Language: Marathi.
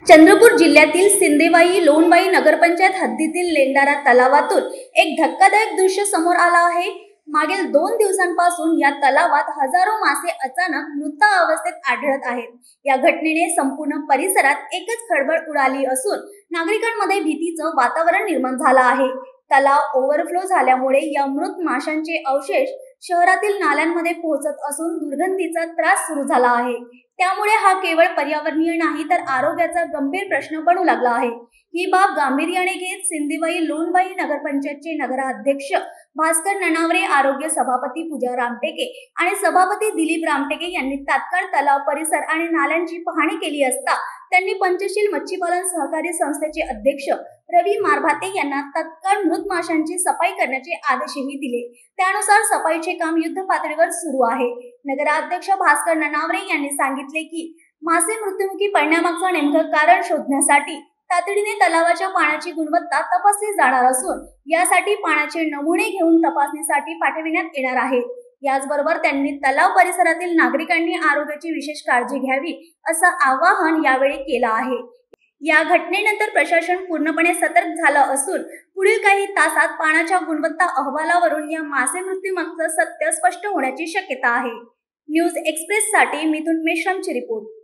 चंद्रपूर जिल्ह्यातील सिंदेवाई लोणबाई नगरपंचायत हद्दीतील लेंडारा तलावातून एक धक्कादायक दृश्य समोर आला आहे। मागील 2 दिवसांपासून या तलावात हजारो मासे अचानक मृत अवस्थेत आढळत आहेत। या घटनेने संपूर्ण परिसरात एकच खळबळ उडाली असून नागरिकांमध्ये भीतीचं वातावरण निर्माण झालं आहे। तलाव ओव्हरफ्लो झाल्यामुळे या मृत माशांचे अवशेष शहरातील नाल्यांमध्ये पोहोचत असून दुर्गंधीचा त्रास सुरू झाला आहे। त्यामुळे हा केवळ पर्यावरणीय नाही तर आरोग्याचा गंभीर प्रश्न बनू लागला आहे। ही बाब गांभीर्याने घेत सिंदेवाई लोणबाई नगरपंचायतचे नगराध्यक्ष भास्कर ननावरे, आरोग्य सभापती पूजा रामटेके आणि सभापती दिलीप रामटेके यांनी तात्काळ तलाव परिसर आणि नाल्यांची पाहणी केली असता त्यांनी पंचशील मच्छीपालन सहकारी संस्थेचे अध्यक्ष रवी मारभाते यांना तात्काळ मृत माशांची सफाई करण्याचे आदेशही दिले। त्यानुसार सफाईचे काम युद्ध पातळीवर सुरू आहे। नगराध्यक्ष भास्कर ननावरे यांनी सांगितले की मासे मृत्युमुखी पडण्यामागचं नेमकं कारण शोधण्यासाठी तातडीने तलावाच्या पाण्याची गुणवत्ता तपासली जाणार असून यासाठी पाण्याचे नमुने घेऊन तपासणीसाठी पाठविण्यात येणार आहे। याचबरोबर त्यांनी तलाव परिसरातील नागरिकांनी आरोग्याची विशेष काळजी घ्यावी असं आवाहन यावेळी केलं आहे। या घटनेनंतर प्रशासन पूर्णपणे सतर्क झालं असून पुढील काही तासात पाण्याच्या गुणवत्ता अहवालावरून या मासे मृत्यूमागचं सत्य स्पष्ट होण्याची शक्यता आहे। न्यूज एक्सप्रेस साठी मिथुन मेश्रामची रिपोर्ट।